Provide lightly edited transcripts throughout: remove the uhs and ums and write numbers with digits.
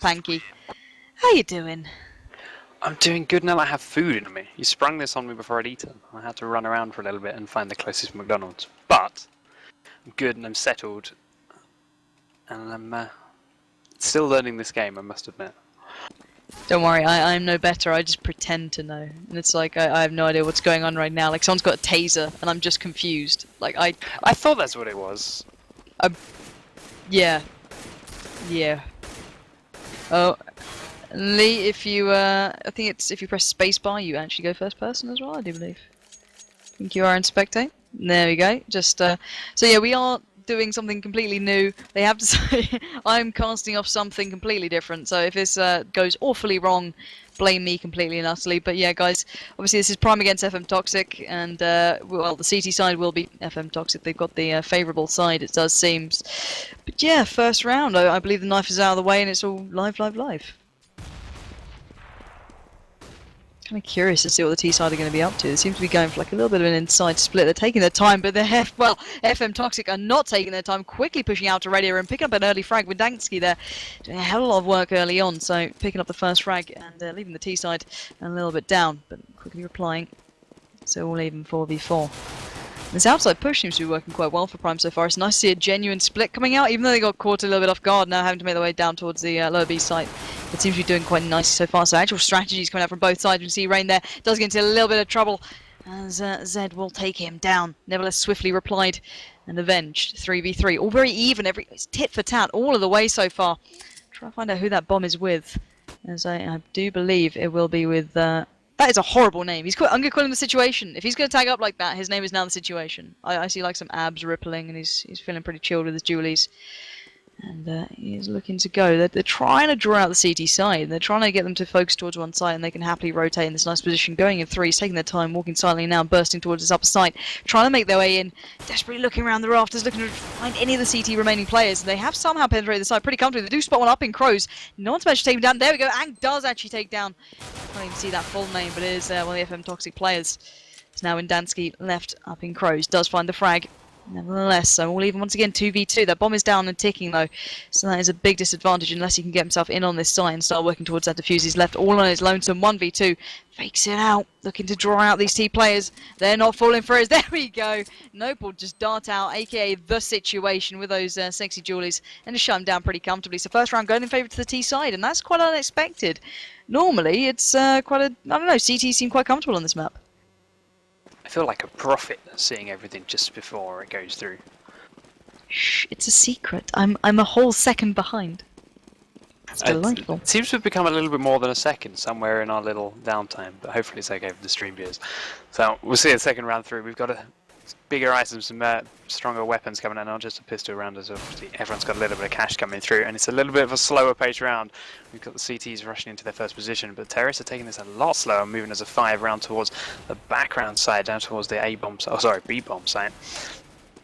Panky. How you doing? I'm doing good now that I have food in me. You sprung this on me before I'd eaten. I had to run around for a little bit and find the closest McDonald's. But I'm good and I'm settled. And I'm still learning this game, I must admit. Don't worry, I'm no better. I just pretend to know. And it's like, I have no idea what's going on right now. Like, someone's got a taser and I'm just confused. Like, I thought that's what it was. Yeah. Yeah. Oh. Lee, if you, I think it's if you press spacebar, you actually go first person as well, I do believe. I think you are in spectate. There we go. Just, so yeah, we are doing something completely new. They have to say I'm casting off something completely different, so if this goes awfully wrong, blame me completely and utterly. But yeah, guys, obviously this is Prime against FM Toxic, and well, the CT side will be FM Toxic. They've got the favourable side, it does seem. But yeah, first round, I believe the knife is out of the way, and it's all live. Kind of curious to see what the T side are going to be up to. They seem to be going for like a little bit of an inside split. They're taking their time, but they're FM Toxic are not taking their time. Quickly pushing out to radio and picking up an early frag with Dansky there, doing a hell of a lot of work early on. So picking up the first frag and leaving the T side a little bit down, but quickly replying. So all even 4v4. This outside push seems to be working quite well for Prime so far. It's nice to see a genuine split coming out, even though they got caught a little bit off guard, now having to make their way down towards the lower B site. It seems to be doing quite nice so far, so actual strategies coming out from both sides. You can see Rain there does get into a little bit of trouble, as Zed will take him down. Nevertheless, swiftly replied and avenged. 3v3, all very even, it's tit for tat all of the way so far. Try to find out who that bomb is with, as I do believe it will be with... That is a horrible name. I'm going to call him the Situation. If he's going to tag up like that, his name is now the Situation. I see like some abs rippling, and he's feeling pretty chilled with his dualies. And he's looking to go. They're trying to draw out the CT side. They're trying to get them to focus towards one side, and they can happily rotate in this nice position. Going in threes, taking their time, walking silently now, bursting towards this upper side, trying to make their way in, desperately looking around the rafters, looking to find any of the CT remaining players. And they have somehow penetrated the side pretty comfortably. They do spot one up in Crows. Not to mention taking him down. There we go. Ang does actually take down. I can't even see that full name, but it is one of the FM Toxic players. It's now in Dansky, left up in Crows. Does find the frag. Nevertheless, so all even once again 2v2. That bomb is down and ticking though, so that is a big disadvantage unless he can get himself in on this site and start working towards that defuse. He's left all on his lonesome 1v2, fakes it out, looking to draw out these T players. They're not falling for it. There we go. Nope will just dart out, aka the Situation, with those sexy jewelries, and just shut him down pretty comfortably. So first round going in favour to the T side, and that's quite unexpected. Normally it's quite a, I don't know, CT seem quite comfortable on this map. I feel like a prophet seeing everything just before it goes through. Shh, it's a secret. I'm a whole second behind. It's delightful. It seems to have become a little bit more than a second somewhere in our little downtime, but hopefully it's okay for the stream viewers. So we'll see a second round through. We've got a bigger items, some stronger weapons coming in, not just a pistol round, as obviously everyone's got a little bit of cash coming through, and it's a little bit of a slower pace round. We've got the CTs rushing into their first position, but terrorists are taking this a lot slower, moving as a 5 round towards the background side, down towards the B bomb site.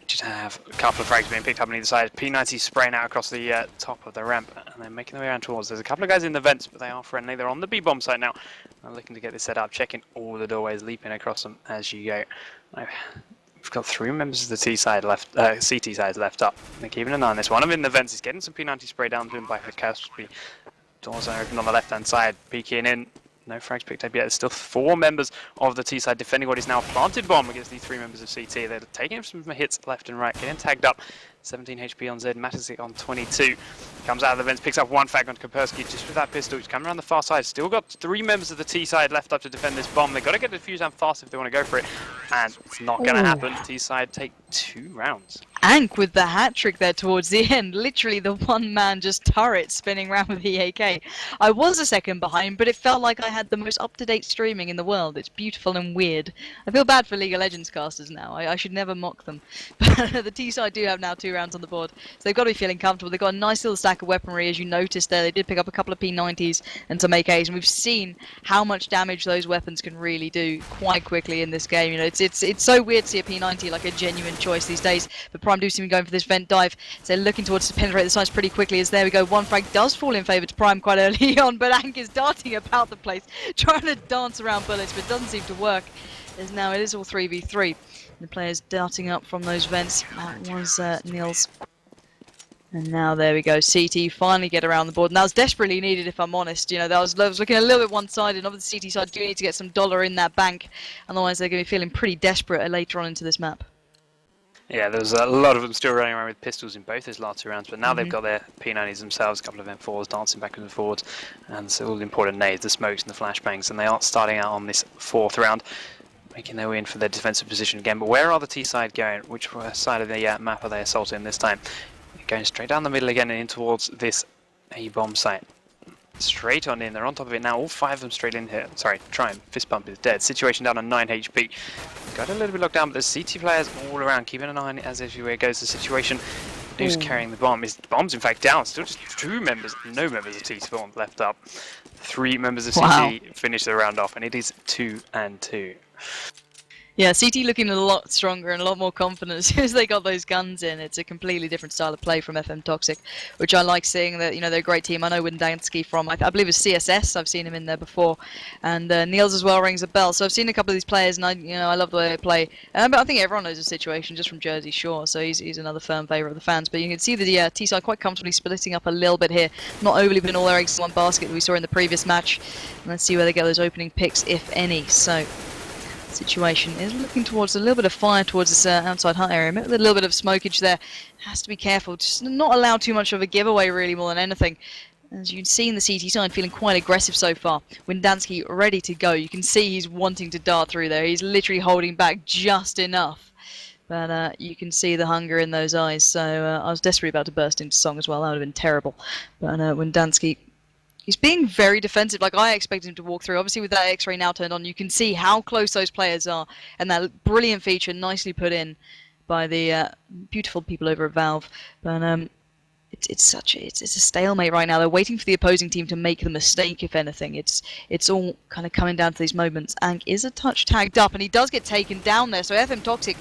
Just have a couple of frags being picked up on either side. P90 spraying out across the top of the ramp, and they're making their way around towards. There's a couple of guys in the vents, but they are friendly. They're on the B bomb site now. I'm looking to get this set up, checking all the doorways, leaping across them as you go. We've got 3 members of the CT side left up. They're keeping an eye on this. One of them in the vents is getting some P90 spray down to him by the Kaostv. Doors are open on the left hand side, peeking in. No frags picked up yet. There's still 4 members of the T side defending what is now a planted bomb against these 3 members of CT. They're taking some hits left and right, getting tagged up. 17 HP on Zed, Matisik on 22. Comes out of the vents, picks up 1 frag on Kaspersky just with that pistol. He's coming around the far side. Still got 3 members of the T side left up to defend this bomb. They've got to get the defuse down fast if they want to go for it. And it's not going to happen. T side take 2 rounds. Ank with the hat trick there towards the end. Literally the one-man just turret spinning around with the AK. I was a second behind, but it felt like I had the most up-to-date streaming in the world. It's beautiful and weird. I feel bad for League of Legends casters now. I should never mock them. But the T side do have now 2 rounds on the board, so they've got to be feeling comfortable. They've got a nice little stack of weaponry, as you noticed there. They did pick up a couple of P90s and some AKs, and we've seen how much damage those weapons can really do quite quickly in this game. You know, it's so weird to see a P90 like a genuine choice these days. But Prime do seem to be going for this vent dive, so they're looking towards to penetrate the sides pretty quickly. As there we go, 1 frag does fall in favour to Prime quite early on, but Ank is darting about the place, trying to dance around bullets, but it doesn't seem to work. As now it is all 3v3. The players darting up from those vents. That was Niels. And now there we go. CT finally get around the board. And that was desperately needed, if I'm honest. You know, that was looking a little bit one-sided. Obviously, the CT side do need to get some dollar in that bank. Otherwise, they're going to be feeling pretty desperate later on into this map. Yeah, there's a lot of them still running around with pistols in both those last 2 rounds, but now they've got their P90s themselves, a couple of M4s dancing backwards and forwards, and so all the important nades, the smokes and the flashbangs, and they are starting out on this 4th round, making their way in for their defensive position again. But where are the T side going? Which side of the map are they assaulting this time? Going straight down the middle again and in towards this A-bomb site. Straight on in, they're on top of it now, all 5 of them straight in here. Sorry, try and fist bump is dead. Situation down on 9 HP. Got a little bit locked down, but there's CT players all around, keeping an eye on it as everywhere goes. The situation, who's carrying the bomb? The bomb's in fact down, still just 2 members, no members of T-Spawn left up. 3 members of CT finish the round off, and it is 2 and 2. Yeah, CT looking a lot stronger and a lot more confident as soon as they got those guns in. It's a completely different style of play from FM Toxic, which I like seeing. That, you know, they're a great team. I know Windansky from, I believe it's CSS. I've seen him in there before, and Niels as well rings a bell. So I've seen a couple of these players, and I love the way they play. But I think everyone knows the situation just from Jersey Shore, so he's another firm favourite of the fans. But you can see the T side quite comfortably splitting up a little bit here, not overly putting all their eggs in one basket that we saw in the previous match. And let's see where they get those opening picks, if any. So. Situation is looking towards a little bit of fire towards this outside hut area. A little bit of smokage there. Has to be careful. Just not allow too much of a giveaway, really, more than anything. As you can see in the CT side, feeling quite aggressive so far. Windansky ready to go. You can see he's wanting to dart through there. He's literally holding back just enough. But you can see the hunger in those eyes. So I was desperately about to burst into song as well. That would have been terrible. But Windansky... he's being very defensive, like I expected him to walk through. Obviously, with that X-ray now turned on, you can see how close those players are, and that brilliant feature nicely put in by the beautiful people over at Valve. But it's a stalemate right now. They're waiting for the opposing team to make the mistake, if anything. It's all kind of coming down to these moments. Ank is a touch tagged up, and he does get taken down there. So FM Toxic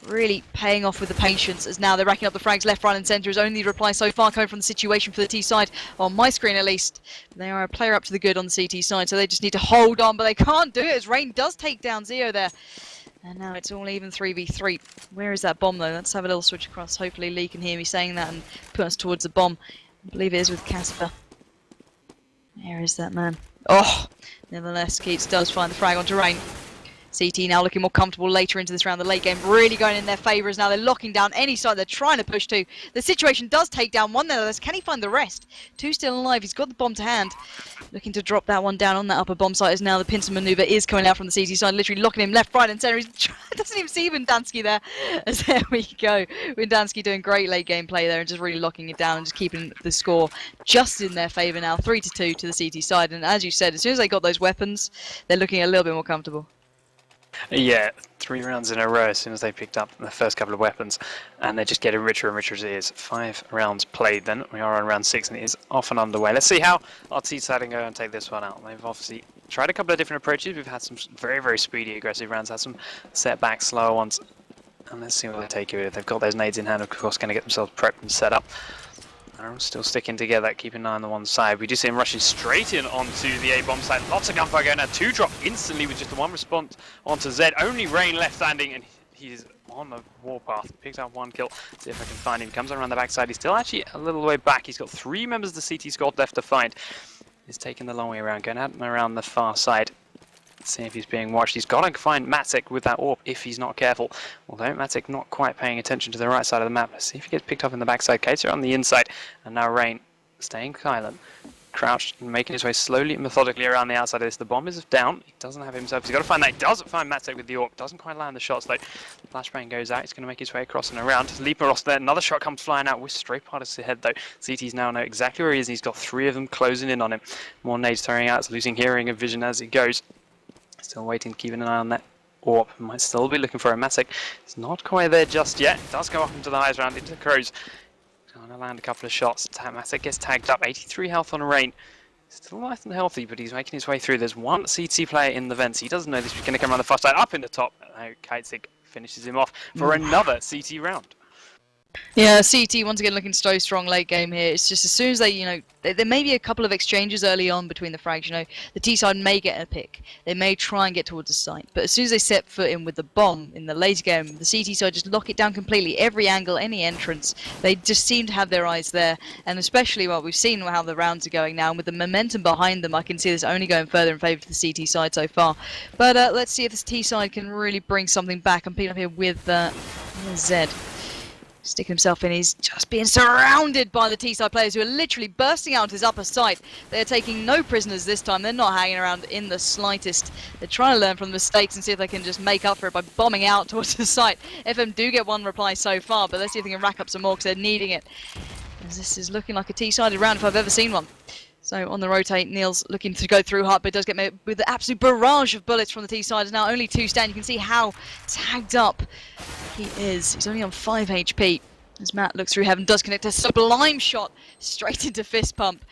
really paying off with the patience, as now they're racking up the frags left, right and centre. Is only the reply so far coming from the situation for the T side, on my screen at least. They are a player up to the good on the CT side, so they just need to hold on, but they can't do it as Rain does take down Zeo there. And now it's all even 3v3. Where is that bomb though? Let's have a little switch across. Hopefully Lee can hear me saying that and put us towards the bomb. I believe it is with Casper. Where is that man? Oh! Nevertheless, Keats does find the frag onto Rain. CT now looking more comfortable later into this round. The late game really going in their favour as now they're locking down any side they're trying to push to. The situation does take down one there. Can he find the rest? 2 still alive. He's got the bomb to hand. Looking to drop that one down on that upper bomb site as now the pincer manoeuvre is coming out from the CT side, literally locking him left, right and centre. He doesn't even see Windansky there. As there we go. Windansky doing great late game play there and just really locking it down and just keeping the score just in their favour now. 3-2 to the CT side. And as you said, as soon as they got those weapons, they're looking a little bit more comfortable. Yeah, 3 rounds in a row as soon as they picked up the first couple of weapons, and they're just getting richer and richer as it is. 5 rounds played then. We are on round 6 and it is off and underway. Let's see how our T side can go and take this one out. They've obviously tried a couple of different approaches. We've had some very, very speedy, aggressive rounds, had some setback, slower ones. And let's see what they take it with. They've got those nades in hand, of course, going to get themselves prepped and set up. They're all still sticking together, keeping an eye on the one side. We do see him rushing straight in onto the A-bomb site. Lots of gunfire going now. 2 drop instantly with just the 1 response onto Zed. Only Rain left standing, and he's on the warpath. Picks up 1 kill. See if I can find him. Comes around the backside. He's still actually a little way back. He's got 3 members of the CT squad left to find. He's taking the long way around, going out and around the far side. See if he's being watched. He's got to find Matsek with that AWP if he's not careful. Although Matsek not quite paying attention to the right side of the map. Let's see if he gets picked up in the backside. Kater on the inside. And now Rain staying silent. Crouched and making his way slowly and methodically around the outside of this. The bomb is down. He doesn't have himself. He's got to find that. He doesn't find Matsek with the AWP. Doesn't quite land the shots though. The flashbang goes out. He's going to make his way across and around. Leaper there. Another shot comes flying out with straight part of his head though. CT's now know exactly where he is. And he's got 3 of them closing in on him. More nades throwing out. It's losing hearing and vision as it goes. Still waiting, keeping an eye on that AWP. Might still be looking for a Matsek. It's not quite there just yet. It does go up into the highest round, into the Crows. Going to land a couple of shots. Matsek gets tagged up. 83 health on Rain. Still nice and healthy, but he's making his way through. There's 1 CT player in the vents. He doesn't know this. He's going to come around the far side, up in the top. Now Kaitsig finishes him off for another CT round. Yeah, CT once again looking so strong late game here. It's just as soon as they, there may be a couple of exchanges early on between the frags. The T side may get a pick. They may try and get towards the site. But as soon as they set foot in with the bomb in the late game, the CT side just lock it down completely. Every angle, any entrance, they just seem to have their eyes there. And especially, we've seen how the rounds are going now. And with the momentum behind them, I can see this only going further in favour of the CT side so far. But let's see if this T side can really bring something back. I'm picking up here with Zed. Sticking himself in, he's just being surrounded by the T-side players who are literally bursting out his upper site. They're taking no prisoners this time, they're not hanging around in the slightest. They're trying to learn from the mistakes and see if they can just make up for it by bombing out towards the site. FM do get one reply so far, but let's see if they can rack up some more because they're needing it. As this is looking like a T-sided round if I've ever seen one. So on the rotate, Neil's looking to go through hard, but does get met with the absolute barrage of bullets from the T-side. Now only 2 stand. You can see how tagged up he is. He's only on 5 HP. As Matt looks through heaven, does connect a sublime shot straight into fist pump.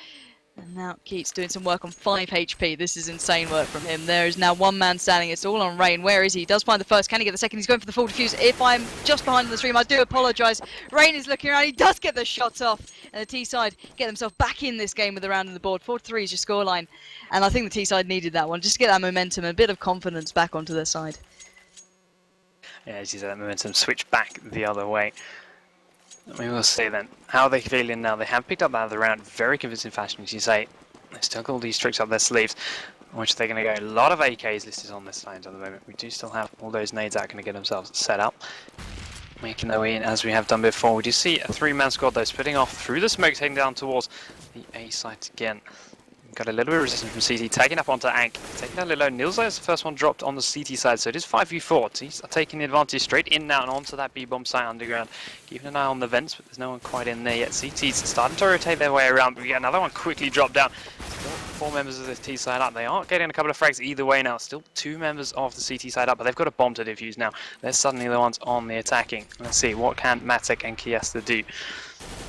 And now Keats doing some work on 5 HP. This is insane work from him. There is now 1 man standing. It's all on Rain. Where is he? He does find the first. Can he get the second? He's going for the full defuse. If I'm just behind on the stream, I do apologise. Rain is looking around. He does get the shots off. And the T-side get themselves back in this game with the round on the board. 4-3 is your scoreline. And I think the T-side needed that one. Just to get that momentum and a bit of confidence back onto their side. Yeah, as you said, that momentum switched back the other way. We will see then, how are they feeling now? They have picked up that other round very convincing fashion, as you say. They still got all these tricks up their sleeves, which they're going to go. A lot of AKs listed on this side at the moment. We do still have all those nades that are going to get themselves set up. Making their way in as we have done before. We do see a 3-man squad though, splitting off through the smoke, heading down towards the A site again. Got a little bit of resistance from CT, tagging up onto Ank, taking down a little low. Nilza is the first one dropped on the CT side, so it is 5v4. He's taking the advantage straight in now and onto that B-bomb site underground. Keeping an eye on the vents, but there's no one quite in there yet. CT's starting to rotate their way around, but we get another one quickly drop down. Still 4 members of the T side up. They aren't getting a couple of frags either way now. Still 2 members of the CT side up, but they've got a bomb to defuse now. They're suddenly the ones on the attacking. Let's see, what can Matic and Kaostv do?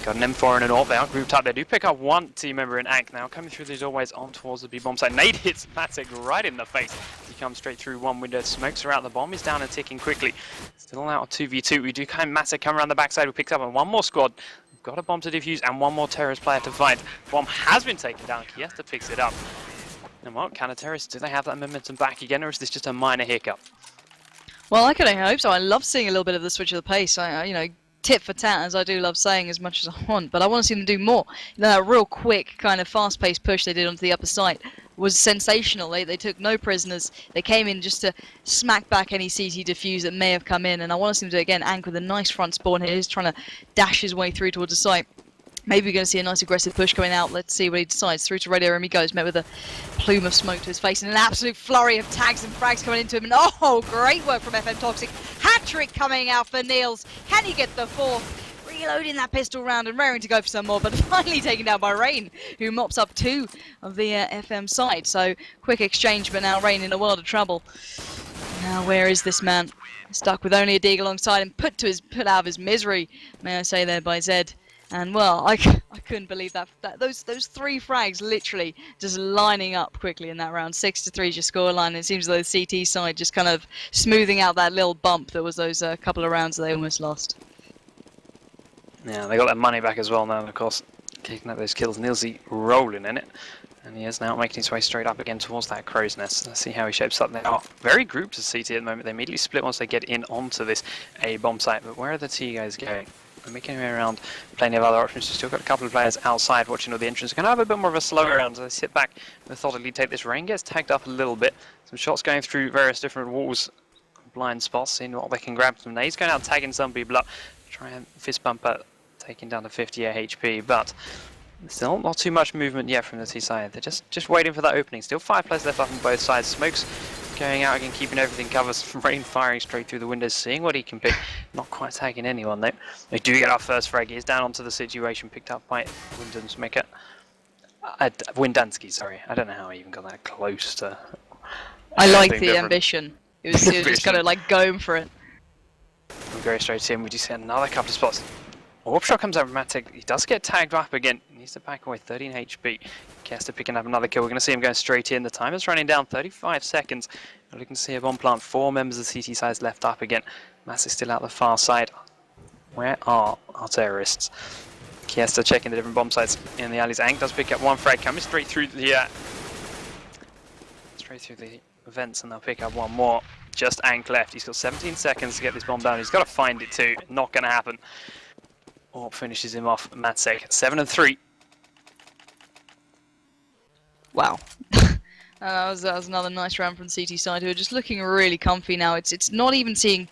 Got an M4 and an AWP, they are grouped up. They do pick up 1 team member in Ank now, coming through the doorways on towards the B-bomb site. Nade hits Matic right in the face. He comes straight through one window, smokes around. The bomb is down and ticking quickly. Still out of 2v2. We do kind of Matic come around the backside. We picked up on 1 more squad. We've got a bomb to defuse and 1 more terrorist player to find. Bomb has been taken down. Kaostv picks it up. And what kind of terrorists? Do they have that momentum back again, or is this just a minor hiccup? Well, I can only hope so. I love seeing a little bit of the switch of the pace. Tit for tat, as I do love saying as much as I want, but I want to see them do more. That real quick, kind of fast-paced push they did onto the upper site was sensational. They took no prisoners. They came in just to smack back any CT defuse that may have come in, and I want to see them do it again. Ank with a nice front spawn here. He's trying to dash his way through towards the site. Maybe we're going to see a nice aggressive push coming out. Let's see what he decides. Through to radio room he goes, met with a plume of smoke to his face and an absolute flurry of tags and frags coming into him. And oh, great work from FM Toxic. Hat-trick coming out for Niels. Can he get the 4th? Reloading that pistol round and raring to go for some more, but finally taken down by Rain, who mops up 2 of the FM side. So quick exchange, but now Rain in a world of trouble. Now where is this man? Stuck with only a dig alongside him, put out of his misery, may I say there, by Zed. And well, I couldn't believe that those 3 frags literally just lining up quickly in that round. 6-3 is your scoreline. It seems like the CT side just kind of smoothing out that little bump that was those couple of rounds that they almost lost. Yeah, they got their money back as well now, of course. Kicking up those kills, Nilsy rolling in it. And he is now making his way straight up again towards that crow's nest. Let's see how he shapes up. They are very grouped as CT at the moment. They immediately split once they get in onto this A bomb site. But where are the T guys going? They're making their way around, plenty of other options. We've still got a couple of players outside watching all the entrance. Going to have a bit more of a slow round as they sit back, methodically take this. Rain gets tagged up a little bit. Some shots going through various different walls, blind spots, seeing what they can grab from there. He's going out tagging some people up. Try and fist bump at taking down to 58 HP, but still not too much movement yet from the T side. They're just waiting for that opening. Still 5 players left up on both sides. Smokes going out again, keeping everything covered. Rain firing straight through the windows, seeing what he can pick. Not quite tagging anyone though. They do get our first frag. He's down onto the situation, picked up by Windansky, sorry. I don't know how I even got that close to. I like the ambition. It was just kind of like going for it. We'll go straight to him. We do see another couple of spots. Warp shot comes over Matic. He does get tagged up again. He needs to back away. 13 HP. Kaostv picking up another kill. We're going to see him going straight in. The time is running down. 35 seconds. We can see a bomb plant. 4 members of the CT side left up again. Matic still out the far side. Where are our terrorists? Kiesta checking the different bomb sites in the alleys. Ank does pick up one frag coming straight through the vents, and they'll pick up one more. Just Ank left. He's got 17 seconds to get this bomb down. He's got to find it too. Not going to happen. Orb finishes him off. Matsek 7 and 3. Wow. That was another nice round from CT side, who are just looking really comfy now. It's not even seeming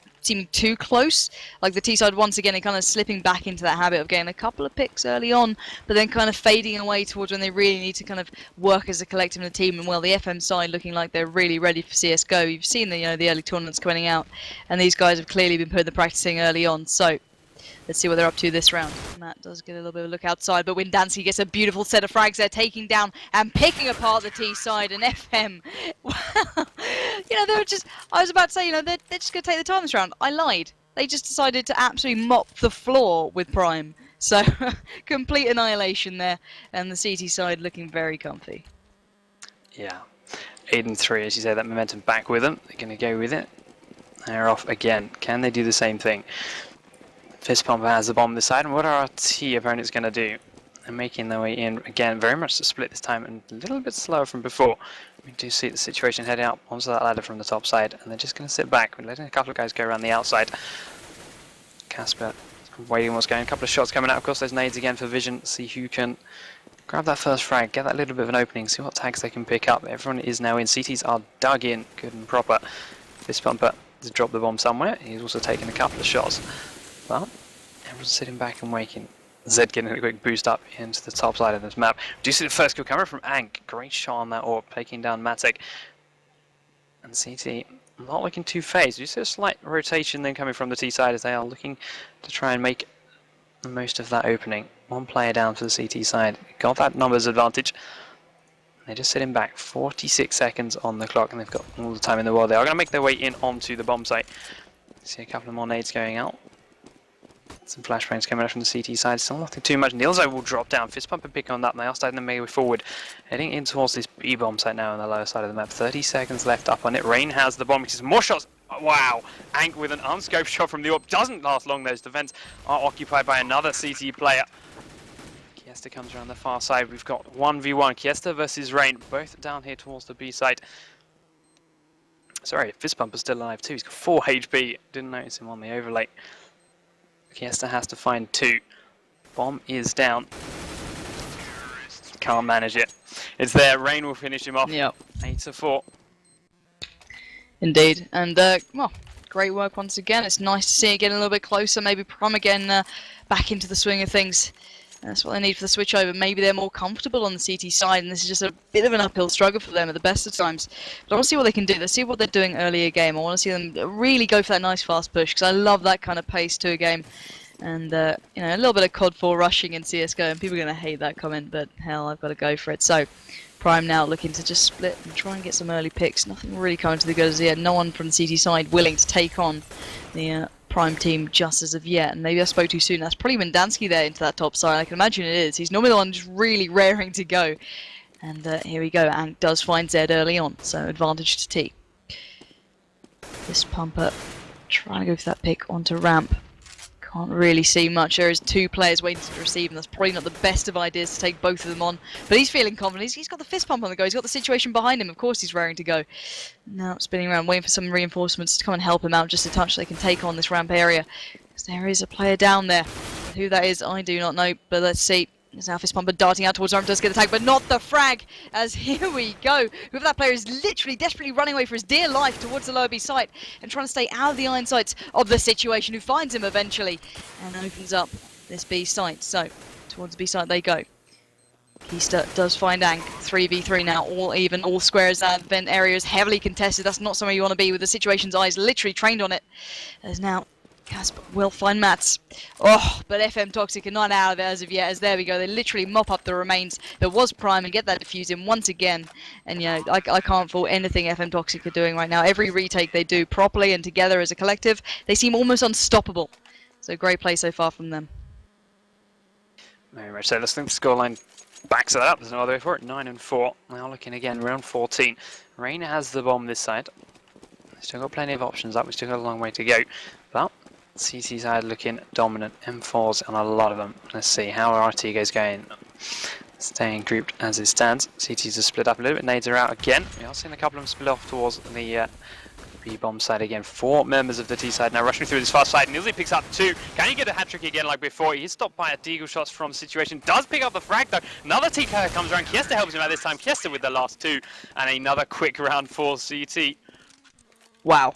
too close. Like the T side once again, they're kind of slipping back into that habit of getting a couple of picks early on, but then kind of fading away towards when they really need to kind of work as a collective and a team. And well, the FM side looking like they're really ready for CS:GO. You've seen the the early tournaments coming out, and these guys have clearly been putting the practicing early on. So let's see what they're up to this round. Matt does get a little bit of a look outside, but Windansky gets a beautiful set of frags there, taking down and picking apart the T side, and FM. Well, they were just, I was about to say, they're just going to take the time this round. I lied. They just decided to absolutely mop the floor with Prime. So, complete annihilation there, and the CT side looking very comfy. Yeah. 8 and 3, as you say, that momentum back with them. They're going to go with it. They're off again. Can they do the same thing? Fist Pumper has the bomb this side, and what are our T opponents going to do? They're making their way in again, very much to split this time, and a little bit slower from before. We do see the situation heading up onto that ladder from the top side, and they're just going to sit back. We're letting a couple of guys go around the outside. Casper waiting what's going. A couple of shots coming out. Of course, there's nades again for Vision. See who can grab that first frag, get that little bit of an opening, see what tags they can pick up. Everyone is now in. CTs are dug in, good and proper. Fist Pumper has dropped the bomb somewhere. He's also taken a couple of shots. Well, everyone's sitting back and waiting. Zed getting a quick boost up into the top side of this map. Do you see the first kill coming from Ank? Great shot on that orb, taking down Matic. And CT not looking too phased. Do you see a slight rotation then coming from the T side as they are looking to try and make the most of that opening? One player down for the CT side. Got that numbers advantage. They're just sitting back. 46 seconds on the clock, and they've got all the time in the world. They are going to make their way in onto the bomb site. See a couple of more nades going out. Some flashbangs coming out from the CT side. Still nothing too much. Nilzo will drop down. Fist Pump and pick on that, and they are starting to make way forward. Heading in towards this B bomb site now on the lower side of the map. 30 seconds left up on it. Rain has the bomb. He says more shots. Wow. Ank with an unscoped shot from the orb. Doesn't last long. Those defense are occupied by another CT player. Kiesta comes around the far side. We've got 1v1. Kiesta versus Rain. Both down here towards the B site. Sorry, Fist Pumper's still alive too. He's got 4 HP. Didn't notice him on the overlay. Kiesta has to find 2. Bomb is down. Can't manage it. It's there. Rain will finish him off. Yep. 8-4. Indeed. And, well, great work once again. It's nice to see it getting a little bit closer. Maybe Prom again back into the swing of things. That's what they need for the switch over. Maybe they're more comfortable on the CT side, and this is just a bit of an uphill struggle for them at the best of times. But I want to see what they can do. Let's see what they're doing earlier game. I want to see them really go for that nice fast push, because I love that kind of pace to a game. And, a little bit of COD 4 rushing in CSGO, and people are going to hate that comment, but hell, I've got to go for it. So, Prime now looking to just split and try and get some early picks. Nothing really coming to the good as yet. No one from the CT side willing to take on the Prime team just as of yet, and maybe I spoke too soon. That's probably Windansky there into that top side. I can imagine it is. He's normally the one just really raring to go. And here we go. Ank does find Zed early on, so advantage to T. This Pumper trying to go for that pick onto ramp. Can't really see much. There is 2 players waiting to receive, and that's probably not the best of ideas to take both of them on. But he's feeling confident. He's got the Fist Pump on the go. He's got the situation behind him. Of course he's raring to go. Now spinning around, waiting for some reinforcements to come and help him out just a touch so they can take on this ramp area. Because there is a player down there. But who that is, I do not know. But let's see. There's now Fist Pumper darting out towards ramp, does get the tag, but not the frag, as here we go. Whoever that player is literally desperately running away for his dear life towards the lower B site and trying to stay out of the iron sights of the situation, who finds him eventually and opens up this B site. So, towards the B site they go. Kiesta does find Ank. 3v3 now, all even, all squares. That vent area is heavily contested. That's not somewhere you want to be with the situation's eyes literally trained on it. As now Casper will find Mats. Oh, but FM Toxic are not out of it as of yet, as there we go. They literally mop up the remains that was Prime and get that defuse in once again. And, I can't fault anything FM Toxic are doing right now. Every retake they do properly and together as a collective, they seem almost unstoppable. So great play so far from them. Very much so. Let's think the scoreline backs that up. There's no other way for it. 9-4. Now looking again, round 14. Rain has the bomb this side. Still got plenty of options up. We've still got a long way to go. But CT side looking dominant. M4s on a lot of them. Let's see how our Artigo's going. Staying grouped as it stands. CTs are split up a little bit. Nades are out again. We are seeing a couple of them split off towards the B-bomb side again. 4 members of the T side now rushing through this far side. Nilsey picks up 2. Can he get a hat-trick again like before? He is stopped by a deagle shots from the situation. Does pick up the frag though. Another T player comes around. Kiesta helps him out this time. Kiesta with the last 2. And another quick round for CT. Wow.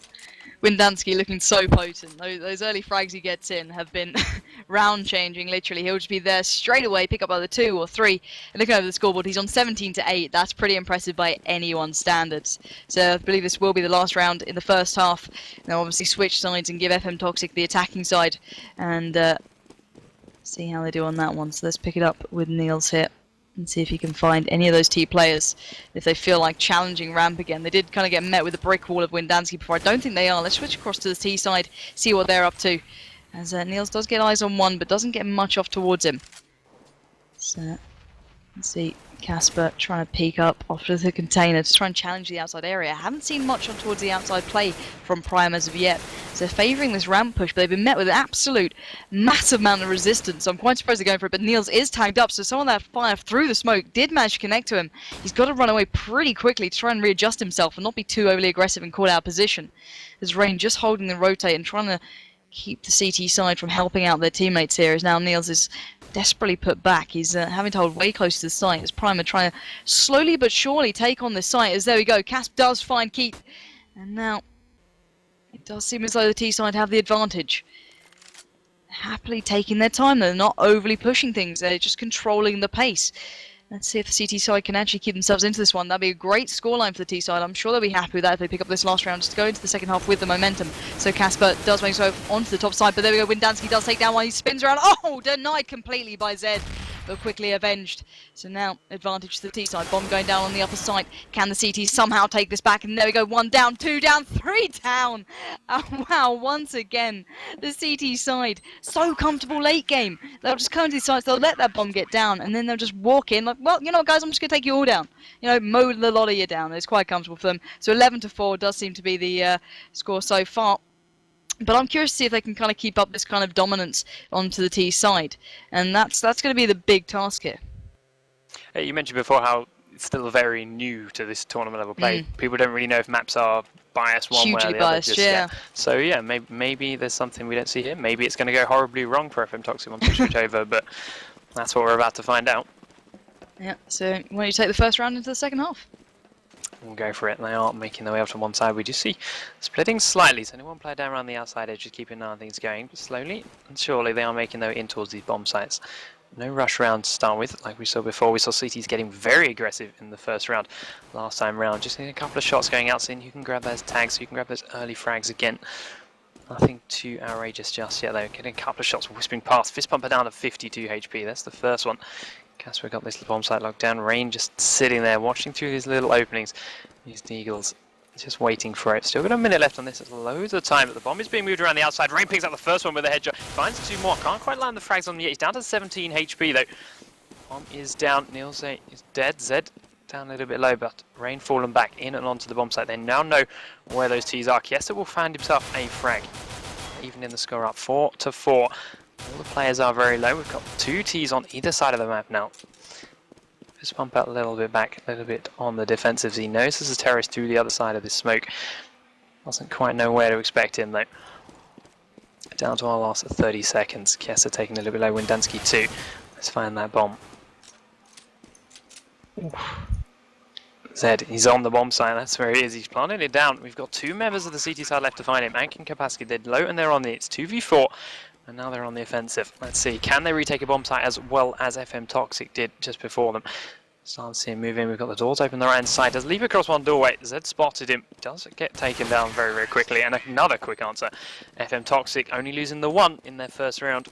Windansky looking so potent. Those early frags he gets in have been round changing, literally. He'll just be there straight away, pick up either 2 or 3. And looking over the scoreboard, he's on 17-8. That's pretty impressive by anyone's standards. So I believe this will be the last round in the first half. Now obviously switch sides and give FM Toxic the attacking side. And see how they do on that one. So let's pick it up with Niels here. And see if he can find any of those T players if they feel like challenging ramp again. They did kind of get met with a brick wall of Windansky before. I don't think they are. Let's switch across to the T side, see what they're up to. As Niels does get eyes on one, but doesn't get much off towards him. So, let's see. Casper trying to peek up after the container to try and challenge the outside area. Haven't seen much on towards the outside play from Prime as of yet. So they're favouring this ramp push, but they've been met with an absolute massive amount of resistance. So I'm quite surprised they're going for it, but Niels is tagged up, so some of that fire through the smoke did manage to connect to him. He's got to run away pretty quickly to try and readjust himself and not be too overly aggressive and call out position. There's Rain just holding the rotate and trying to keep the CT side from helping out their teammates here, as now Niels is desperately put back. He's having to hold way close to the site as Prime are trying to slowly but surely take on this site. As there we go, Casp does find Keith, and now it does seem as though the T side have the advantage. Happily taking their time, they're not overly pushing things, they're just controlling the pace. Let's see if the CT side can actually keep themselves into this one. That'd be a great scoreline for the T side. I'm sure they'll be happy with that if they pick up this last round just to go into the second half with the momentum. So Casper does make his way onto the top side, but there we go. Windansky does take down one. He spins around. Oh, denied completely by Zed, but quickly avenged. So now advantage to the T side. Bomb going down on the upper side. Can the CT somehow take this back? And there we go. 1 down, 2 down, 3 down. Oh, wow, once again, the CT side so comfortable late game. They'll just come to these sides, they'll let that bomb get down, and then they'll just walk in like, well, you know what, guys, I'm just going to take you all down. You know, mow the lot of you down. It's quite comfortable for them. So 11-4 does seem to be the score so far. But I'm curious to see if they can kind of keep up this kind of dominance onto the T side. And that's going to be the big task here. You mentioned before how it's still very new to this tournament level play. People don't really know if maps are biased one way or the other just yet. So yeah, maybe there's something we don't see here. Maybe it's going to go horribly wrong for FM Toxic once we switch over, but that's what we're about to find out. Yeah, so why don't you take the first round into the second half? We'll go for it. They are making their way up to one side. We do see splitting slightly. So only one player down around the outside edge, just keeping an eye on things going. But slowly and surely they are making their way in towards these bomb sites. No rush round to start with, like we saw before. We saw CTs getting very aggressive in the first round. Last time round, just need a couple of shots going out, so you can grab those tags, so you can grab those early frags again. Nothing too outrageous just yet though. Getting a couple of shots whispering past. Fist pumper down to 52 HP. That's the first one. Casper got this bomb site locked down. Rain just sitting there, watching through these little openings. These Deagles just waiting for it. Still got a minute left on this. There's loads of time, but the bomb is being moved around the outside. Rain picks up the first one with a headshot. Finds 2 more. Can't quite land the frags on the yet. He's down to 17 HP though. Bomb is down. Niels is dead. Zed down a little bit low, but Rain fallen back in and onto the bomb site. They now know where those T's are. Kiesta will find himself a frag. Even in the score up 4-4. All the players are very low. We've got 2 T's on either side of the map now. Just pump out a little bit back, a little bit on the defensive. He knows there's a terrorist to the other side of this smoke. Doesn't quite know where to expect him though. Down to our last 30 seconds. Kiesa taking a little bit low. Windansky too. Let's find that bomb. Zed, he's on the bomb site. That's where he is. He's planting it down. We've got 2 members of the CT side left to find him. Ank and Kapasky, they're low and they're on the. It's 2v4. And now they're on the offensive. Let's see, can they retake a bomb site as well as FM Toxic did just before them? Start to see him move in. We've got the doors open the right hand side. Does leave across one doorway. Zed spotted him. Does get taken down very, very quickly. And another quick answer. FM Toxic only losing the 1 in their first round.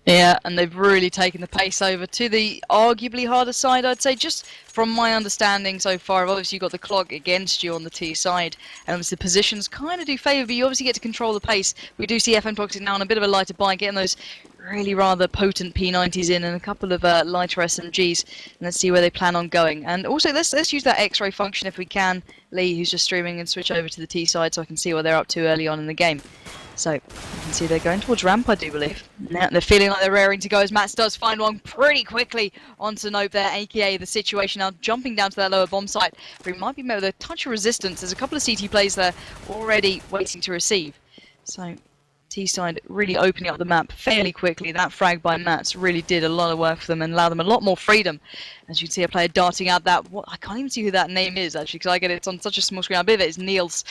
Yeah, and they've really taken the pace over to the arguably harder side, I'd say. Just from my understanding so far, obviously you've got the clock against you on the T side, and obviously the positions kind of do favour, but you obviously get to control the pace. We do see FM Toxic now on a bit of a lighter bike, getting those really rather potent P90s in and a couple of lighter SMGs, and let's see where they plan on going. And also, let's use that X-ray function if we can. Lee, who's just streaming, and switch over to the T side so I can see what they're up to early on in the game. So you can see they're going towards ramp, I do believe. Now they're feeling like they're raring to go as Mats does find one pretty quickly onto Nope there, aka the situation now jumping down to that lower bomb site, where he might be met with a touch of resistance. There's a couple of CT plays there already waiting to receive. So T-side really opening up the map fairly quickly. That frag by Mats really did a lot of work for them and allowed them a lot more freedom. As you can see a player darting out that, I can't even see who that name is actually, because I get it's on such a small screen. I believe it's Niels,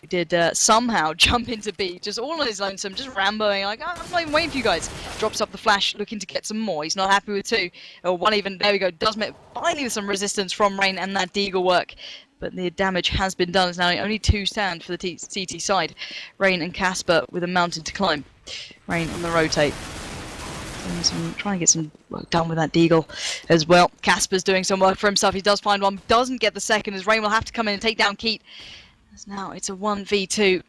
who did somehow jump into B, just all on his lonesome, just Ramboing, like, oh, I'm not even waiting for you guys. Drops up the flash, looking to get some more. He's not happy with 2, or 1 even, there we go, does make finally with some resistance from Rain and that Deagle work. But the damage has been done. It's now only 2 stand for the CT side. Rain and Casper with a mountain to climb. Rain on the rotate. Trying to get some work done with that Deagle as well. Casper's doing some work for himself. He does find one, doesn't get the second, as Rain will have to come in and take down Keat. As now it's a 1v2.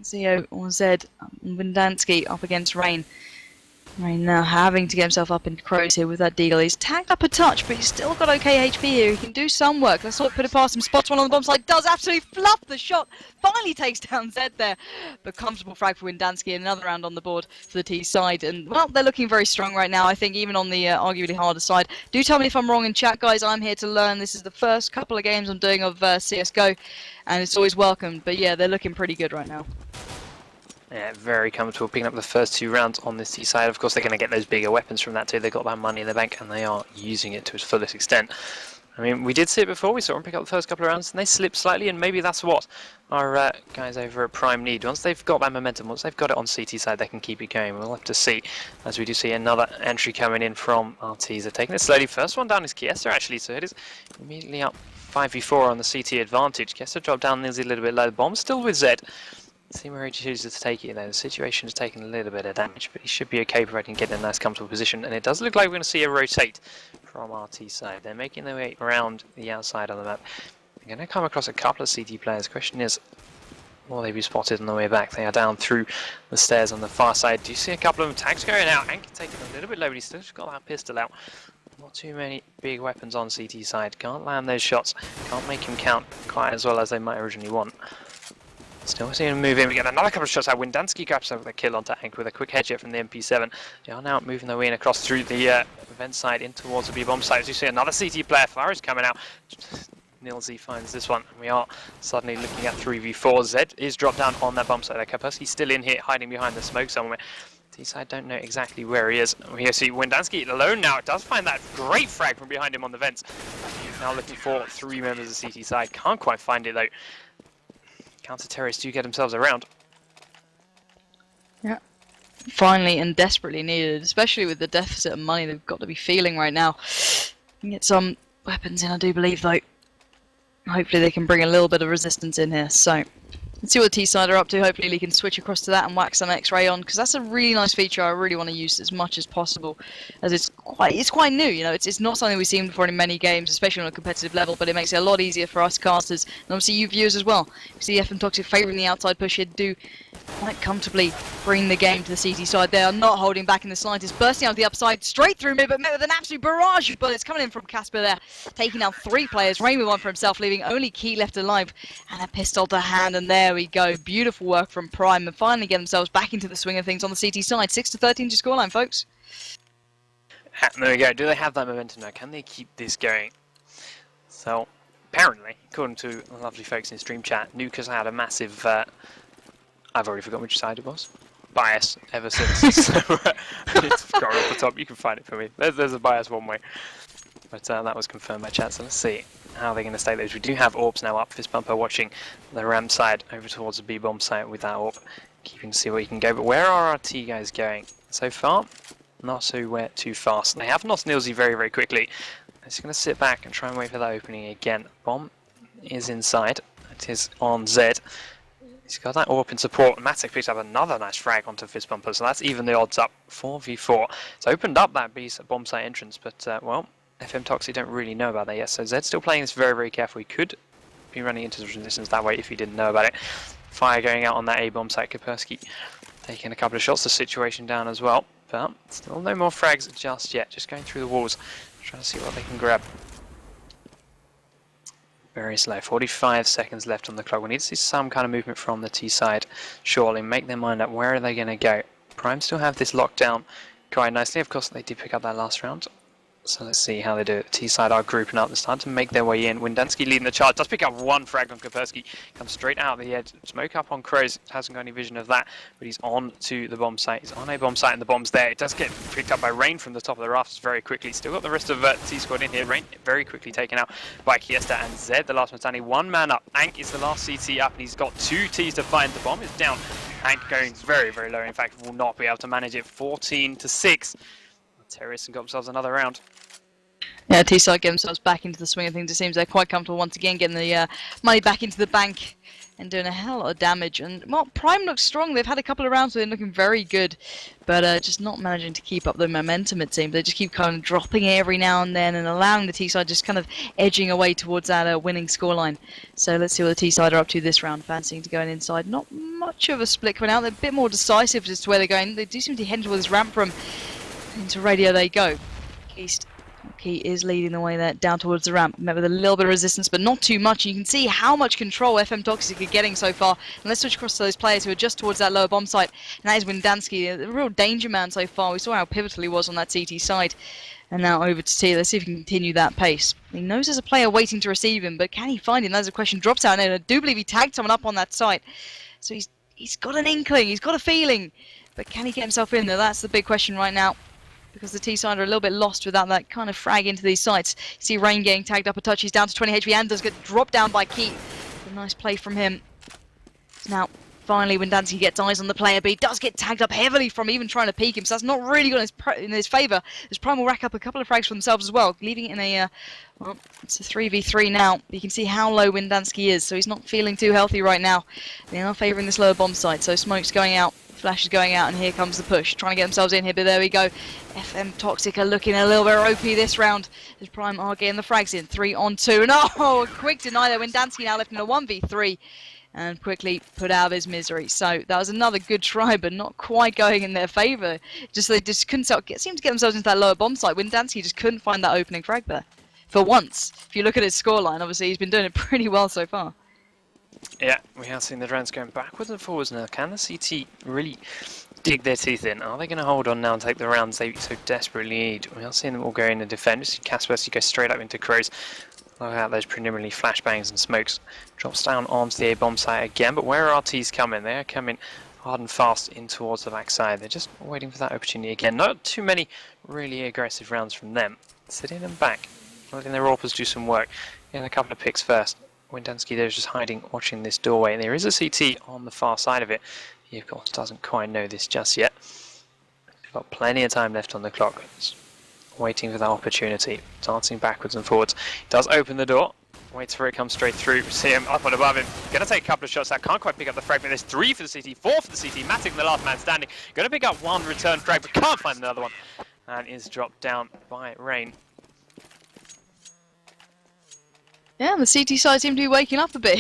Zio or Zed and Windansky up against Rain. Rain now having to get himself up in crows here with that Deagle. He's tagged up a touch, but he's still got okay HP here. He can do some work. Let's not put it past him. Spots one on the bomb side. Does absolutely fluff the shot. Finally takes down Zed there. But comfortable frag for Windansky. Another round on the board for the T side. And, well, they're looking very strong right now. I think even on the arguably harder side. Do tell me if I'm wrong in chat, guys. I'm here to learn. This is the first couple of games I'm doing of CSGO. And it's always welcome. But, yeah, they're looking pretty good right now. Yeah, very comfortable picking up the first 2 rounds on this T side. Of course, they're going to get those bigger weapons from that too. They've got that money in the bank, and they are using it to its fullest extent. I mean, we did see it before. We saw them pick up the first couple of rounds, and they slipped slightly, and maybe that's what our guys over at Prime need. Once they've got that momentum, once they've got it on CT side, they can keep it going. We'll have to see, as we do see another entry coming in from RTs. They're taking it slowly. First one down is Kiesa, actually, so it is immediately up 5v4 on the CT advantage. Kiesa dropped down Nilsy a little bit low. The bomb still with Zed. See where he chooses to take it there. The situation has taken a little bit of damage, but he should be okay providing getting a nice comfortable position. And it does look like we're going to see a rotate from RT side. They're making their way around the outside on the map. They're going to come across a couple of CT players. The question is, will they be spotted on the way back? They are down through the stairs on the far side. Do you see a couple of them? Tags going out. Anki taking a little bit low, but he's still got that pistol out. Not too many big weapons on CT side. Can't land those shots. Can't make him count quite as well as they might originally want. Still seeing him move in. We get another couple of shots out. Windansky grabs over the kill onto Anki with a quick headshot from the MP7. They are now moving their way in across through the vent side in towards the B-bomb site. As you see another CT player, Flowers coming out. Nilsy finds this one. And we are suddenly looking at 3v4. Zed is dropped down on that bomb site. Kapusky's still in here, hiding behind the smoke somewhere. T-side don't know exactly where he is. We see Windansky alone now. It does find that great frag from behind him on the vents. Now looking for 3 members of CT side. Can't quite find it though. Counter-terrorists do get themselves around. Yeah. Finally and desperately needed, especially with the deficit of money they've got to be feeling right now. Can get some weapons in, I do believe, though. Hopefully they can bring a little bit of resistance in here. So, let's see what the T-side are up to. Hopefully Lee can switch across to that and whack some X-ray on, because that's a really nice feature I really want to use as much as possible, as it's quite new, you know. It's not something we've seen before in many games, especially on a competitive level, but it makes it a lot easier for us casters, and obviously you viewers as well. You see FM Toxic favouring the outside push here, do quite comfortably bring the game to the CT side. They are not holding back in the slightest, bursting out the upside, straight through mid, but met with an absolute barrage of bullets coming in from Casper there, taking out 3 players, Rain with one for himself, leaving only Key left alive, and a pistol to hand, and there we go. Beautiful work from Prime, and finally get themselves back into the swing of things on the CT side. 6-13 to scoreline, folks. There we go. Do they have that momentum now? Can they keep this going? So, apparently, according to the lovely folks in stream chat, Nuke has had a massive... I've already forgotten which side it was. Bias ever since. So, it's got off the top. You can find it for me. There's a bias one way. But that was confirmed by chat, so let's see how they're going to stay those. We do have orbs now up. Fist Bumper watching the ramp side over towards the B-bomb site with that orb. Keeping to see where he can go. But where are our T guys going? So far, not too fast. They have lost Nilsy very, very quickly. They're just going to sit back and try and wait for that opening again. Bomb is inside. It is on Zed. He's got that orb in support. Matic picks up another nice frag onto Fist Bumper, so that's even the odds up. 4v4. It's opened up that bomb site entrance, but, well, FM Toxic don't really know about that yet, so Zed's still playing this very, very carefully. He could be running into the resistance that way if he didn't know about it. Fire going out on that A-bomb site. Kapusky taking a couple of shots, the situation down as well, but still no more frags just yet. Just going through the walls, trying to see what they can grab. Very slow. 45 seconds left on the clock. We need to see some kind of movement from the T side. Surely make their mind up. Where are they going to go? Prime still have this locked down quite nicely. Of course, they did pick up that last round. So let's see how they do it. The T-side are grouping up. They're starting to make their way in. Windansky leading the charge. Does pick up one frag on Kaspersky. Comes straight out the edge. Smoke up on Crows. Hasn't got any vision of that. But he's on to the bomb site. He's on a bomb site and the bomb's there. It does get picked up by Rain from the top of the rafters very quickly. Still got the rest of T-squad in here. Rain very quickly taken out by Kiesta and Zed. The last one standing. One man up. Ank is the last CT up and he's got 2 Ts to find. The bomb is down. Ank going very, very low. In fact, will not be able to manage it. 14-6. The terrorists have got themselves another round. Yeah, T-side get themselves back into the swing of things. It seems they're quite comfortable once again, getting the money back into the bank and doing a hell of damage. And, well, Prime looks strong. They've had a couple of rounds where they're looking very good, but just not managing to keep up the momentum, it seems. They just keep kind of dropping it every now and then and allowing the T-side just kind of edging away towards that winning scoreline. So let's see what the T-side are up to this round. Fancying to going inside. Not much of a split coming out. They're a bit more decisive as to where they're going. They do seem to head towards this ramp room. Into radio they go. East. He is leading the way there down towards the ramp. Met with a little bit of resistance, but not too much. You can see how much control FM Toxic are getting so far. And let's switch across to those players who are just towards that lower bomb site. And that is Windansky, the real danger man so far. We saw how pivotal he was on that CT side. And now over to T. Let's see if he can continue that pace. He knows there's a player waiting to receive him, but can he find him? That's a question. Drops out, and I do believe he tagged someone up on that site. So he's got an inkling, he's got a feeling. But can he get himself in there? That's the big question right now. Because the T-side are a little bit lost without that kind of frag into these sites. You see Rain getting tagged up a touch. He's down to 20 HP and does get dropped down by Keith. A nice play from him. Now, finally, Windansky gets eyes on the player, but he does get tagged up heavily from even trying to peek him. So that's not really got in his favour. As Prime will rack up a couple of frags for themselves as well, leaving it in a... well, it's a 3v3 now. You can see how low Windansky is, so he's not feeling too healthy right now. They are favouring this lower bomb site, so smoke's going out. Flash is going out and here comes the push. Trying to get themselves in here, but there we go. FM Toxic are looking a little bit ropey this round. As Prime are getting the frags in. 3 on 2. And oh, a quick deny there. Windansky now left in a 1v3. And quickly put out of his misery. So that was another good try, but not quite going in their favour. They just couldn't seem to get themselves into that lower bomb site. Windansky just couldn't find that opening frag there. For once. If you look at his scoreline, obviously he's been doing it pretty well so far. Yeah, we have seen the drones going backwards and forwards now. Can the CT really dig their teeth in? Are they going to hold on now and take the rounds they so desperately need? We are seeing them all go in and defend. We see Kaspersky go straight up into Crows. Look out those preliminary flashbangs and smokes. Drops down onto the A bomb site again, but where are T's coming? They are coming hard and fast in towards the backside. They're just waiting for that opportunity again. Not too many really aggressive rounds from them. Sitting them back, letting their AWPers do some work. Getting a couple of picks first. Windansky there is just hiding, watching this doorway, and there is a CT on the far side of it. He of course doesn't quite know this just yet. We've got plenty of time left on the clock. Just waiting for that opportunity, dancing backwards and forwards. He does open the door, waits for it to come straight through. See him up and above him. Gonna take a couple of shots out, can't quite pick up the frag, but there's 3 for the CT, 4 for the CT. Matic, the last man standing, gonna pick up one return frag, but can't find another one. And is dropped down by Rain. Yeah, the CT side seem to be waking up a bit.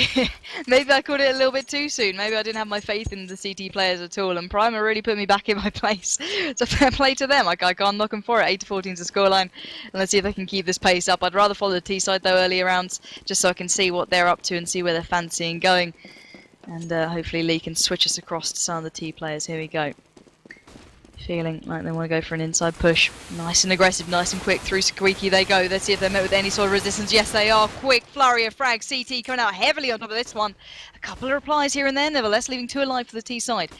Maybe I called it a little bit too soon. Maybe I didn't have my faith in the CT players at all. And Primer really put me back in my place. It's a fair play to them. I can't knock them for it. 8-14 is the scoreline. And let's see if they can keep this pace up. I'd rather follow the T side though earlier rounds, just so I can see what they're up to and see where they're fancying going. And hopefully Lee can switch us across to some of the T players. Here we go. Feeling like they want to go for an inside push. Nice and aggressive, nice and quick. Through Squeaky they go. Let's see if they're met with any sort of resistance. Yes, they are. Quick flurry of frags. CT coming out heavily on top of this one. A couple of replies here and there, nevertheless, leaving 2 alive for the T side.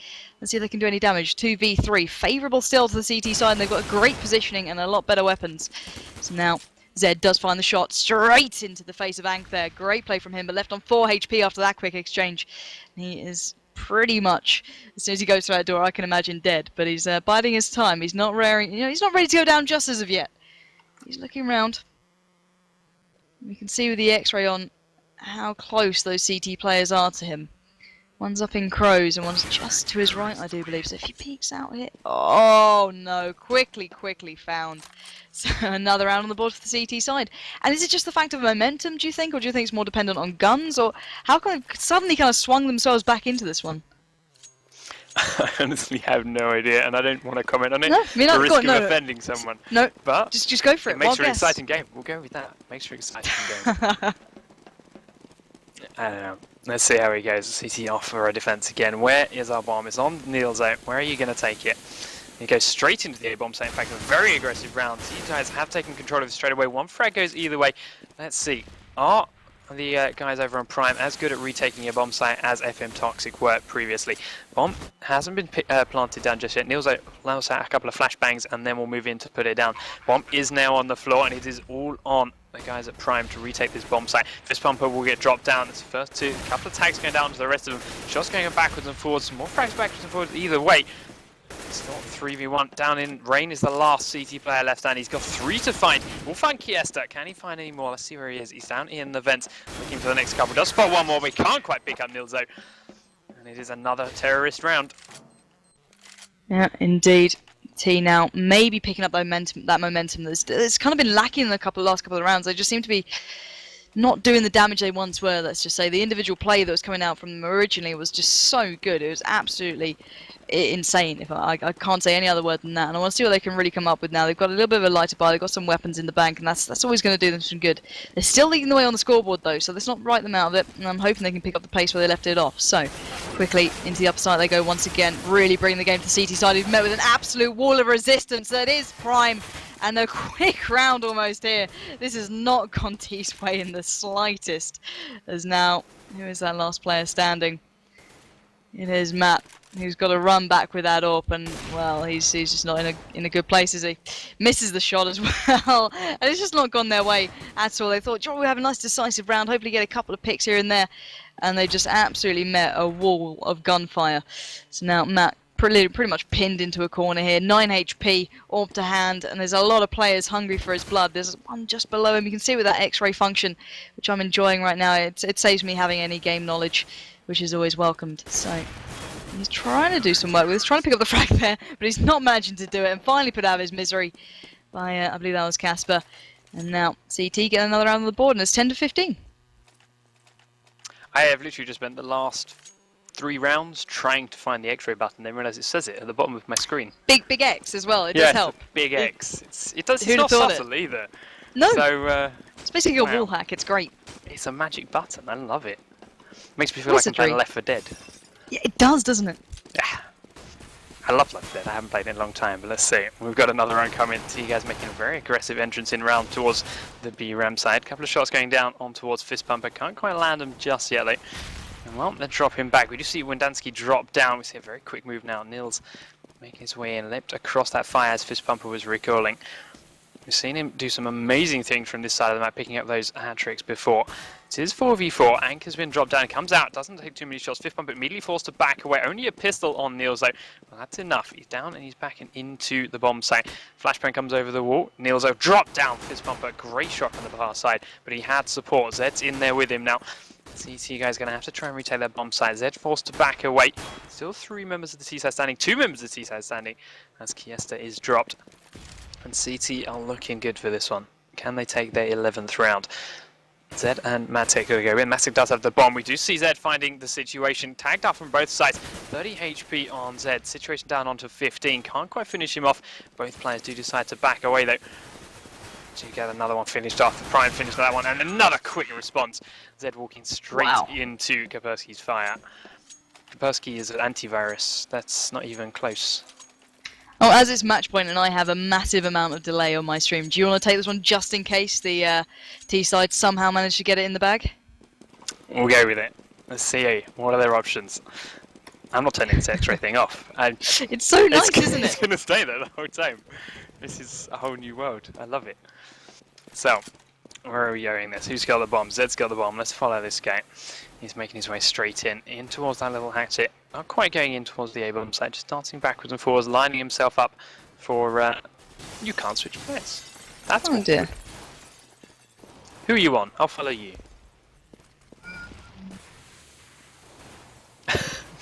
Let's see if they can do any damage. 2v3. Favourable still to the CT side, and they've got great positioning and a lot better weapons. So now Zed does find the shot straight into the face of Ank there. Great play from him, but left on 4 HP after that quick exchange. He is pretty much, as soon as he goes through that door, I can imagine dead. But he's biding his time. He's not raring, he's not ready to go down just as of yet. He's looking around. We can see with the X-ray on how close those CT players are to him. One's up in Crows and one's just to his right, I do believe. So if he peeks out here, oh no! Quickly found. So another round on the board for the CT side. And is it just the fact of momentum, do you think, or do you think it's more dependent on guns, or how come they suddenly kind of swung themselves back into this one? I honestly have no idea, and I don't want to comment on it. No, the risk of offending someone. No, but just go for it. It makes for an exciting game. We'll go with that. Makes for an exciting game. I don't know. Let's see how he goes. CT off for a defense again. Where is our bomb? It's on Nielzo. Where are you going to take it? He goes straight into the A-bomb site. In fact, a very aggressive round. These guys have taken control of it straight away. One frag goes either way. Let's see. Are the guys over on Prime as good at retaking a bomb site as FM Toxic were previously? Bomb hasn't been planted down just yet. Nielzo allows out a couple of flashbangs and then we'll move in to put it down. Bomb is now on the floor and it is all on the guys at Prime to retake this bomb site. Fist Pumper will get dropped down. It's the first two. A couple of tags going down to the rest of them. Shots going backwards and forwards. More frags backwards and forwards either way. It's not 3v1. Down in Rain is the last CT player left, and he's got 3 to find. We'll find Kaostv. Can he find any more? Let's see where he is. He's down in the vents, looking for the next couple. Does spot one more, but he can't quite pick up Nielzo. And it is another terrorist round. Yeah, indeed. T now maybe picking up that momentum that's kind of been lacking in the last couple of rounds. They just seem to be not doing the damage they once were, let's just say. The individual play that was coming out from them originally was just so good. It was absolutely insane. If I can't say any other word than that. And I want to see what they can really come up with now. They've got a little bit of a lighter buy. They've got some weapons in the bank, and that's always going to do them some good. They're still leading the way on the scoreboard, though, so let's not write them out of it. And I'm hoping they can pick up the pace where they left it off. So, quickly into the upper side they go once again, really bringing the game to the CT side, who've met with an absolute wall of resistance. That is Prime. And a quick round almost here. This has not gone T's way in the slightest. As now, who is that last player standing? It is Matt, who's got to run back with that AWP, and well, he's just not in a good place, is he? Misses the shot as well, and it's just not gone their way at all. They thought, Joe, we have a nice decisive round, hopefully get a couple of picks here and there, and they just absolutely met a wall of gunfire. So now Matt pretty much pinned into a corner here. 9 HP, AWP to hand, and there's a lot of players hungry for his blood. There's one just below him. You can see with that X-ray function, which I'm enjoying right now. It saves me having any game knowledge, which is always welcomed. So he's trying to do some work with it. He's trying to pick up the frag there, but he's not managing to do it, and finally put out of his misery by, I believe that was Casper. And now CT get another round on the board, and it's 10 to 15. I have literally just spent the last 3 rounds trying to find the X-ray button, then realised it says it at the bottom of my screen. Big X as well. It does help. Big X. It's Who'd not have thought subtle either. No. So It's basically a wall hack. It's great. it's a magic button. I love it. Makes me feel like I'm playing Left 4 Dead. Yeah, it does, doesn't it? Yeah. I love Left 4 Dead. I haven't played it in a long time, but let's see. We've got another round coming. See you guys making a very aggressive entrance in round towards the B ram side. Couple of shots going down on towards Fist Pumper. Can't quite land them just yet, though. And well, they drop him back. We do see Windansky drop down. We see a very quick move now. Nils making his way in, leapt across that fire as Fist Pumper was recalling. We've seen him do some amazing things from this side of the map, picking up those hat tricks before. It is 4v4. Anchor's been dropped down. Comes out. Doesn't take too many shots. Fist Pumper immediately forced to back away. Only a pistol on Nils, though. Well, that's enough. He's down and he's backing into the bomb site. Flashbang comes over the wall. Nils, though, dropped down. Fist Pumper. Great shot on the far side, but he had support. Zed's in there with him now. CT guys going to have to try and retake that bomb site. Zed forced to back away. Still 3 members of the T-side standing. 2 members of the T-side standing as Kaostv is dropped. And CT are looking good for this one. Can they take their 11th round? Zed and Matic will go in. Matic does have the bomb. We do see Zed finding the situation. Tagged up from both sides. 30 HP on Zed. Situation down onto 15. Can't quite finish him off. Both players do decide to back away though. So you get another one finished off. The Prime finished that one. And another quick response. Zed walking straight into Kaspersky's fire. Kaspersky is an antivirus. That's not even close. Oh, as it's match point and I have a massive amount of delay on my stream, do you want to take this one just in case the T-side somehow managed to get it in the bag? We'll go with it. Let's see. What are their options? I'm not turning this X-ray thing off. It's so nice, isn't it? It's going to stay there the whole time. This is a whole new world. I love it. So, where are we going this? Who's got the bomb? Zed's got the bomb. Let's follow this guy. He's making his way straight in towards that little hatchet. Not quite going in towards the A-bomb side, just dancing backwards and forwards, lining himself up for... you can't switch players. That's oh dear. Who are you on? I'll follow you.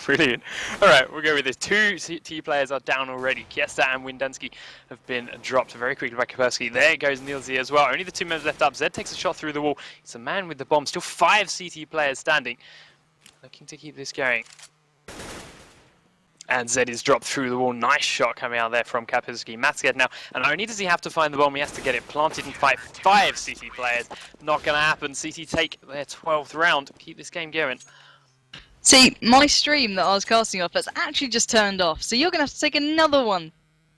Brilliant. Alright, we'll go with this. 2 T players are down already. Kaostv and Windansky have been dropped very quickly by Kaspersky. There goes Nilsy as well. Only the 2 members left up. Zed takes a shot through the wall. It's a man with the bomb. Still 5 CT players standing. Looking to keep this going. And Zed is dropped through the wall. Nice shot coming out there from Kapinski. Matsged now, and not only does he have to find the bomb, he has to get it planted and fight 5 CT players. Not going to happen. CT take their 12th round. Keep this game going. See, my stream that I was casting off has actually just turned off, so you're going to have to take another one.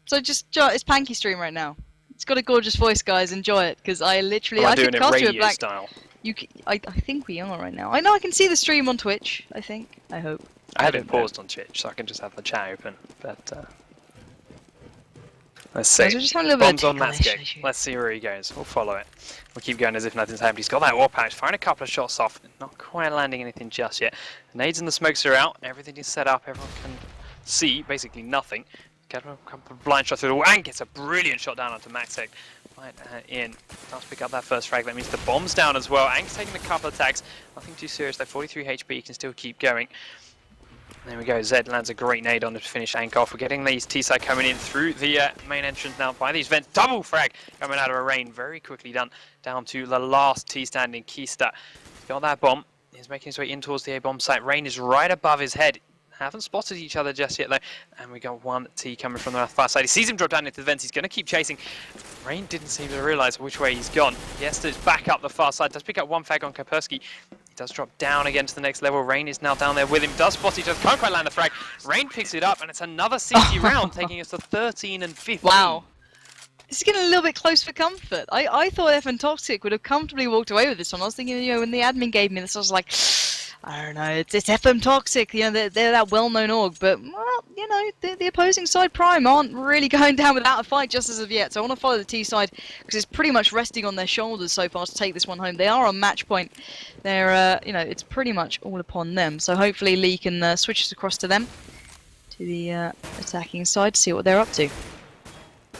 So just, it's Panky stream right now. It's got a gorgeous voice, guys. Enjoy it, because I literally... We're I doing could it cast you a radio black... style. I think we are right now. I know I can see the stream on Twitch, I think. I hope. I had it paused on Twitch, so I can just have the chat open. But let's see. So we're just having a little bit Bombs of on technical Matsged. issue. Let's see where he goes. We'll follow it. We'll keep going as if nothing's happened. He's got that AWP pouch, firing a couple of shots off. Not quite landing anything just yet. Nades and the smokes are out. Everything is set up. Everyone can see basically nothing. Get a couple of blind shots through the wall and gets a brilliant shot down onto Matsged. Right in. Does pick up that first frag. That means the bomb's down as well. Ank's taking a couple of tags. Nothing too serious though. 43 HP. He can still keep going. There we go. Zed lands a great nade on to finish Ank off. We're getting these T-side coming in through the main entrance now by these vents. Double frag coming out of a rain. Very quickly done. Down to the last T standing, Keista. Got that bomb. He's making his way in towards the A-bomb site. Rain is right above his head. Haven't spotted each other just yet though. And we got one T coming from the far side. He sees him drop down into the vents. He's going to keep chasing. Rain didn't seem to realise which way he's gone. Yes, it's back up the far side. Does pick up one frag on Kaspersky. Does drop down again to the next level. Rain is now down there with him. Does spot each other. Can't quite land the frag. Rain picks it up, and it's another 60 round, taking us to 13 and 15. Wow. This is getting a little bit close for comfort. I thought FN Toxic would have comfortably walked away with this one. I was thinking, when the admin gave me this, I was like, I don't know, it's FM Toxic. They're that well-known org, but well, the opposing side Prime aren't really going down without a fight just as of yet. So I want to follow the T side because it's pretty much resting on their shoulders so far to take this one home. They are on match point. They're, it's pretty much all upon them. So hopefully Lee can switch us across to them, to the attacking side, to see what they're up to.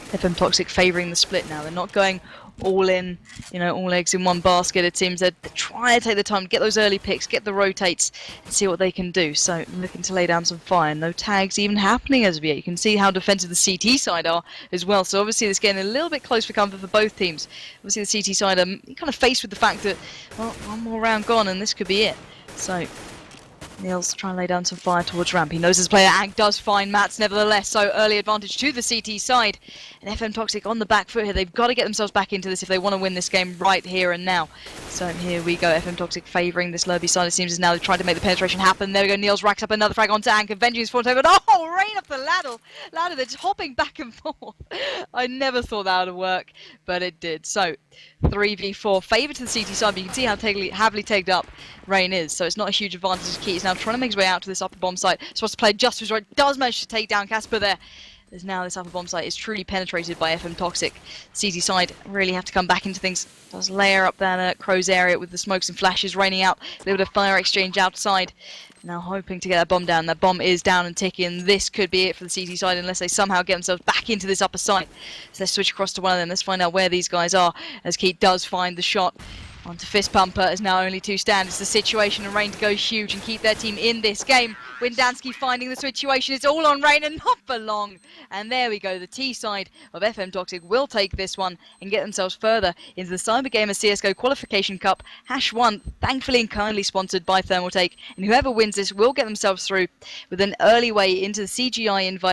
FM Toxic favouring the split now. They're not going all in, all eggs in one basket. It seems they're trying to take the time to get those early picks, get the rotates, and see what they can do. So looking to lay down some fire. No tags even happening as of yet. You can see how defensive the CT side are as well. So obviously this getting a little bit close for comfort for both teams. Obviously the CT side are kind of faced with the fact that, well, one more round gone and this could be it. So Niels trying to lay down some fire towards ramp. He knows his player Ank does find Mats nevertheless, so early advantage to the CT side. And FM Toxic on the back foot here. They've got to get themselves back into this if they want to win this game right here and now. So here we go. FM Toxic favouring this Lurby side. It seems as now they're trying to make the penetration happen. There we go. Niels racks up another frag onto Ank. Avenging his forward over. Oh, Rain up the ladder. They're just hopping back and forth. I never thought that would work, but it did. So 3v4. Favour to the CT side, but you can see how heavily tagged up Rain is. So it's not a huge advantage to Key. He's now trying to make his way out to this upper bomb site. Supposed to play just to his right. Does manage to take down Casper there. As now this upper bomb site is truly penetrated by FM Toxic. CT side really have to come back into things. Does layer up that Crow's area with the smokes and flashes raining out. A little bit of fire exchange outside. Now hoping to get that bomb down. That bomb is down and ticking. This could be it for the CT side unless they somehow get themselves back into this upper site. So let's switch across to one of them. Let's find out where these guys are. As Keith does find the shot. Onto Fist Pumper as now only 2 stand. It's the situation and Rain to go huge and keep their team in this game. Windansky finding the situation. It's all on Rain and not for long. And there we go. The T side of FM Toxic will take this one and get themselves further into the CyberGamer CSGO Qualification Cup #1. Thankfully and kindly sponsored by Thermaltake. And whoever wins this will get themselves through with an early way into the CGI invite.